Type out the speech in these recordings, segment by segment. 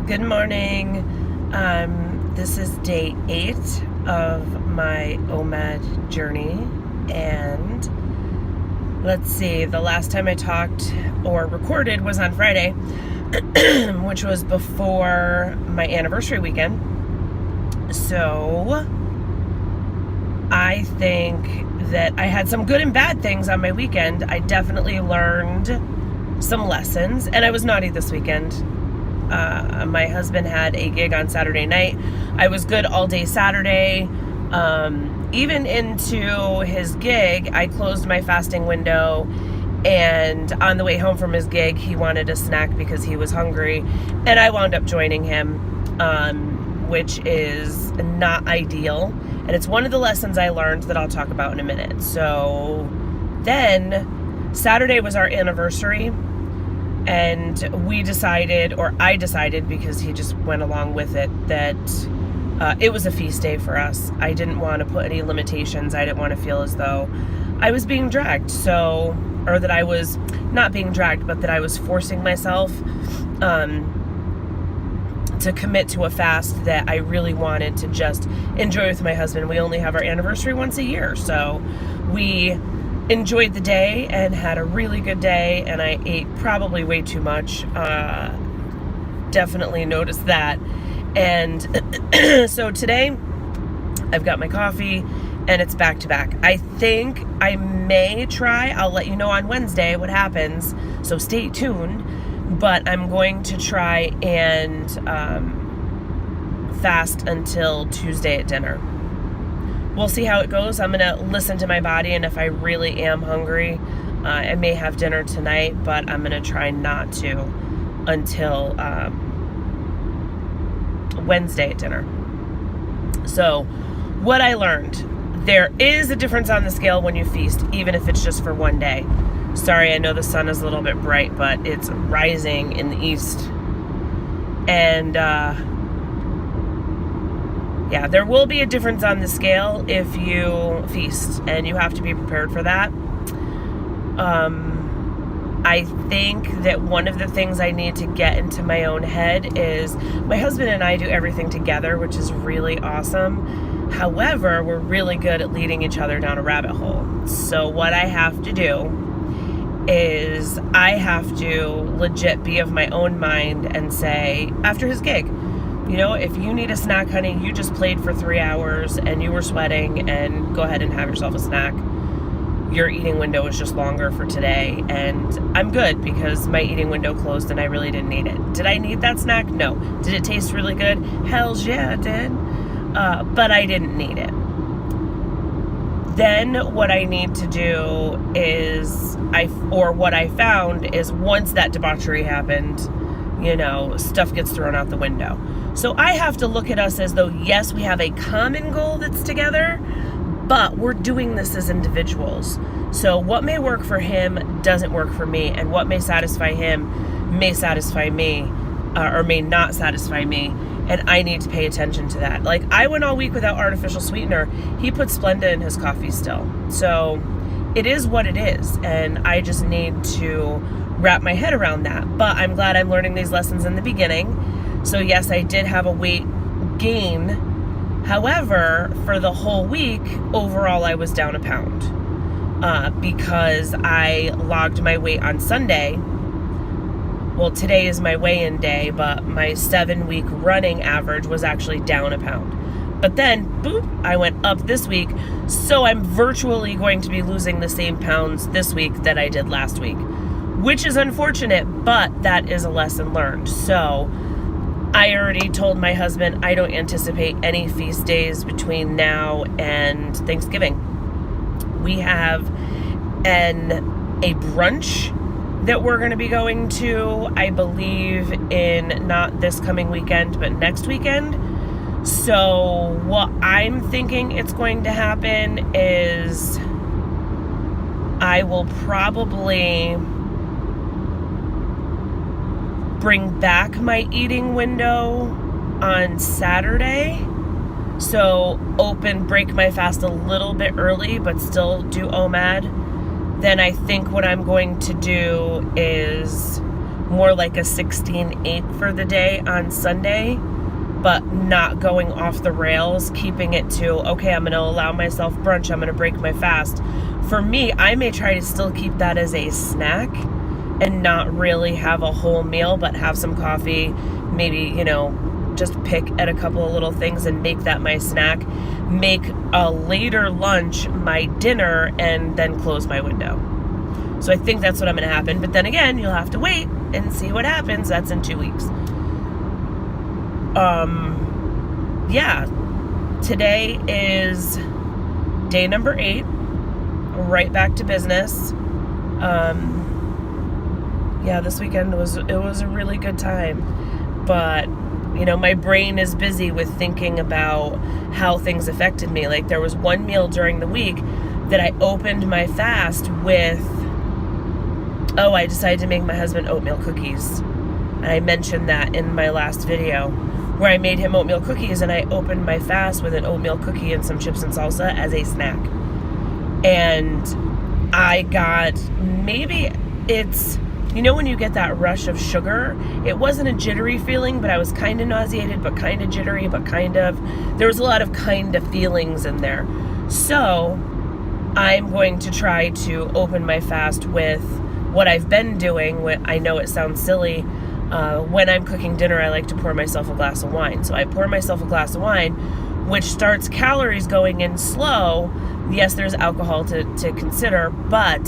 Good morning. This is day 8 of my OMAD journey, and let's see, the last time I talked or recorded was on Friday, which was before my anniversary weekend. So I think that I had some good and bad things on my weekend. I definitely learned some lessons, and I was naughty this weekend. My husband had a gig on Saturday night. I was good all day Saturday. Even into his gig, I closed my fasting window, and on the way home from his gig, he wanted a snack because he was hungry, and I wound up joining him, which is not ideal, and it's one of the lessons I learned that I'll talk about in a minute. So then Saturday was our anniversary, and I decided, because he just went along with it, that it was a feast day for us. I didn't want to put any limitations. I didn't want to feel as though I was being dragged. Or that I was not being dragged, but that I was forcing myself to commit to a fast that I really wanted to just enjoy with my husband. We only have our anniversary once a year, so we enjoyed the day and had a really good day, and I ate probably way too much. Definitely noticed that. And so today I've got my coffee and it's back to back. I think I may try, I'll let you know on Wednesday what happens, so stay tuned, but I'm going to try and fast until Tuesday at dinner. We'll see how it goes. I'm going to listen to my body, and if I really am hungry, I may have dinner tonight, but I'm going to try not to until Wednesday at dinner. So, what I learned, there is a difference on the scale when you feast, even if it's just for one day. Sorry, I know the sun is a little bit bright, but it's rising in the east. And, yeah, there will be a difference on the scale if you feast, and you have to be prepared for that. I think that one of the things I need to get into my own head is my husband and I do everything together, which is really awesome. However, we're really good at leading each other down a rabbit hole. So what I have to do is I have to legit be of my own mind and say, after his gig, you know, if you need a snack, honey, you just played for 3 hours and you were sweating, and go ahead and have yourself a snack. Your eating window is just longer for today, and I'm good because my eating window closed and I really didn't need it. Did I need that snack? No. Did it taste really good? Hells yeah, it did. But I didn't need it. Then what I need to do is, what I found is, once that debauchery happened, you know, stuff gets thrown out the window. So I have to look at us as though, yes, we have a common goal that's together, but we're doing this as individuals. So what may work for him doesn't work for me, and what may satisfy him may satisfy me, or may not satisfy me, and I need to pay attention to that. Like, I went all week without artificial sweetener. He put Splenda in his coffee still. So it is what it is, and I just need to wrap my head around that. But I'm glad I'm learning these lessons in the beginning. So yes, I did have a weight gain. However, for the whole week, overall, I was down a pound because I logged my weight on Sunday. Well, today is my weigh-in day, but my 7-week running average was actually down a pound. But then, boop, I went up this week, so I'm virtually going to be losing the same pounds this week that I did last week, which is unfortunate, but that is a lesson learned. So I already told my husband I don't anticipate any feast days between now and Thanksgiving. We have a brunch that we're going to be going to, I believe, in not this coming weekend, but next weekend. So what I'm thinking it's going to happen is I will probably bring back my eating window on Saturday. So break my fast a little bit early, but still do OMAD. Then I think what I'm going to do is more like a 16-8 for the day on Sunday, but not going off the rails, keeping it to, okay, I'm going to allow myself brunch, I'm going to break my fast. For me, I may try to still keep that as a snack and not really have a whole meal, but have some coffee, maybe, just pick at a couple of little things and make that my snack, make a later lunch my dinner, and then close my window. So I think that's what I'm going to happen. But then again, you'll have to wait and see what happens. That's in 2 weeks. Yeah. Today is day number 8. Right back to business. Yeah, this weekend was a really good time. But my brain is busy with thinking about how things affected me. Like, there was one meal during the week that I opened my fast with, I decided to make my husband oatmeal cookies. And I mentioned that in my last video, where I made him oatmeal cookies, and I opened my fast with an oatmeal cookie and some chips and salsa as a snack. And I got, maybe it's, when you get that rush of sugar, it wasn't a jittery feeling, but I was kind of nauseated, but kind of jittery, but there was a lot of kind of feelings in there. So I'm going to try to open my fast with what I've been doing. I know it sounds silly. When I'm cooking dinner, I like to pour myself a glass of wine. So I pour myself a glass of wine, which starts calories going in slow. Yes, there's alcohol to consider, but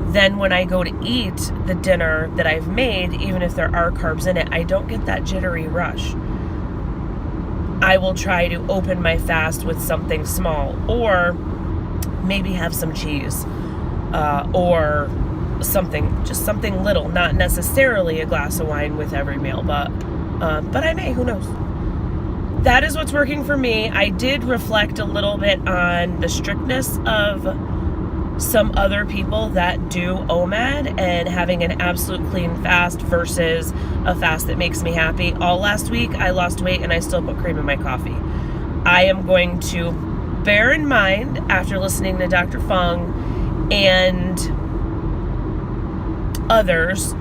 then when I go to eat the dinner that I've made, even if there are carbs in it, I don't get that jittery rush. I will try to open my fast with something small, or maybe have some cheese, or something little, not necessarily a glass of wine with every meal, but I may, who knows. That is what's working for me. I did reflect a little bit on the strictness of some other people that do OMAD and having an absolute clean fast versus a fast that makes me happy. All last week, I lost weight and I still put cream in my coffee. I am going to bear in mind, after listening to Dr. Fung and others,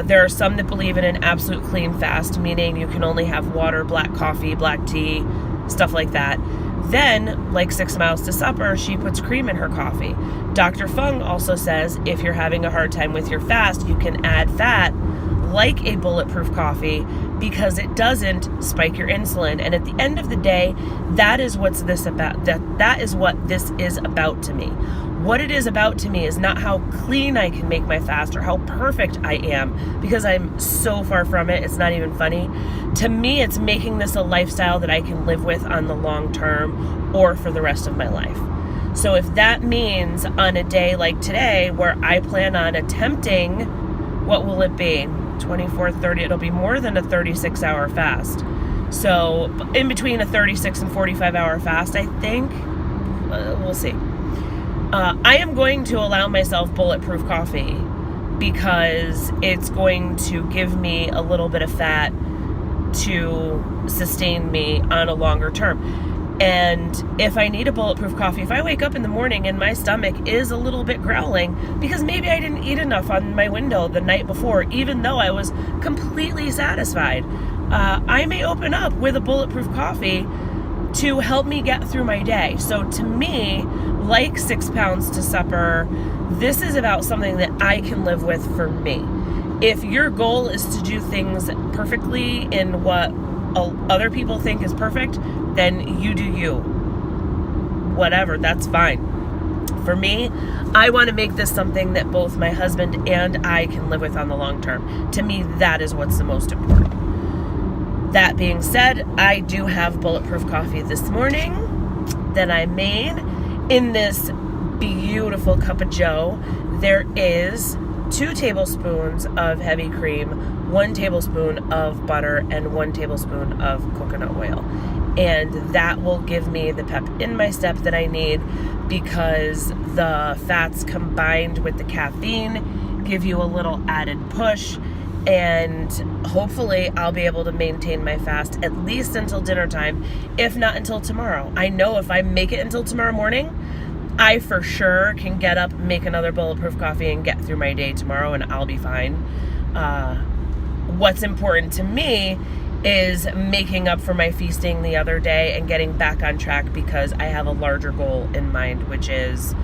there are some that believe in an absolute clean fast, meaning you can only have water, black coffee, black tea, stuff like that. Then, like 6 Miles to Supper, she puts cream in her coffee. Dr. Fung also says if you're having a hard time with your fast, you can add fat like a bulletproof coffee because it doesn't spike your insulin. And at the end of the day, that is what this is about to me. What it is about to me is not how clean I can make my fast or how perfect I am, because I'm so far from it, it's not even funny. To me, it's making this a lifestyle that I can live with on the long term or for the rest of my life. So if that means on a day like today where I plan on attempting, what will it be? 24, 30, it'll be more than a 36-hour fast. So in between a 36 and 45-hour fast, I think, we'll see. I am going to allow myself bulletproof coffee because it's going to give me a little bit of fat to sustain me on a longer term. And if I need a bulletproof coffee, if I wake up in the morning and my stomach is a little bit growling because maybe I didn't eat enough on my window the night before, even though I was completely satisfied, I may open up with a bulletproof coffee to help me get through my day. So to me, like 6 pounds to supper, this is about something that I can live with for me. If your goal is to do things perfectly in what other people think is perfect, then you do you. Whatever, that's fine. For me, I want to make this something that both my husband and I can live with on the long term. To me, that is what's the most important. That being said, I do have bulletproof coffee this morning that I made. In this beautiful cup of joe, there is 2 tablespoons of heavy cream, 1 tablespoon of butter, and 1 tablespoon of coconut oil. And that will give me the pep in my step that I need, because the fats combined with the caffeine give you a little added push. And hopefully I'll be able to maintain my fast at least until dinner time, if not until tomorrow. I know if I make it until tomorrow morning, I for sure can get up, make another bulletproof coffee, and get through my day tomorrow, and I'll be fine. what's important to me is making up for my feasting the other day and getting back on track, because I have a larger goal in mind, which is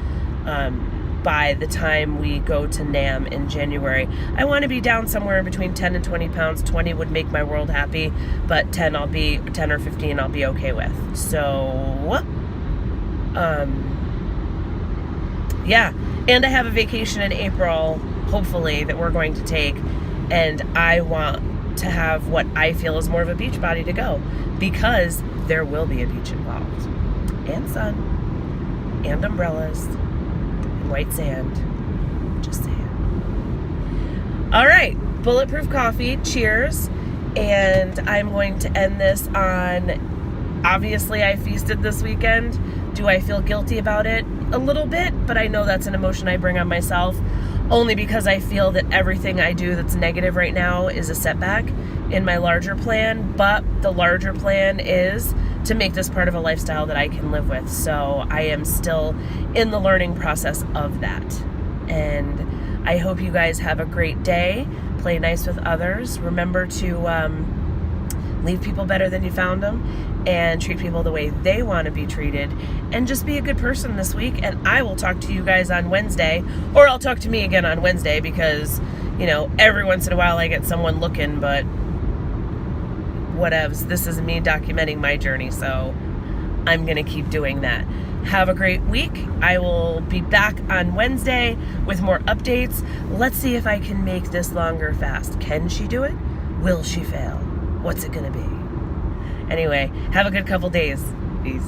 by the time we go to NAM in January, I want to be down somewhere between 10 and 20 pounds. 20 would make my world happy, but 10 or 15 I'll be okay with. So, yeah. And I have a vacation in April, hopefully, that we're going to take, and I want to have what I feel is more of a beach body to go, because there will be a beach involved, and sun, and umbrellas, and white sand. Just saying. All right, Bulletproof Coffee, cheers. And I'm going to end this on, obviously I feasted this weekend. Do I feel guilty about it? A little bit, but I know that's an emotion I bring on myself, only because I feel that everything I do that's negative right now is a setback in my larger plan. But the larger plan is to make this part of a lifestyle that I can live with. So I am still in the learning process of that. And I hope you guys have a great day. Play nice with others. Remember to leave people better than you found them, and treat people the way they want to be treated, and just be a good person this week. And I will talk to you guys on Wednesday, or I'll talk to me again on Wednesday, because, you know, every once in a while I get someone looking, but whatevs. This is me documenting my journey, so I'm going to keep doing that. Have a great week. I will be back on Wednesday with more updates. Let's see if I can make this longer fast. Can she do it? Will she fail? What's it going to be? Anyway, have a good couple days. Peace.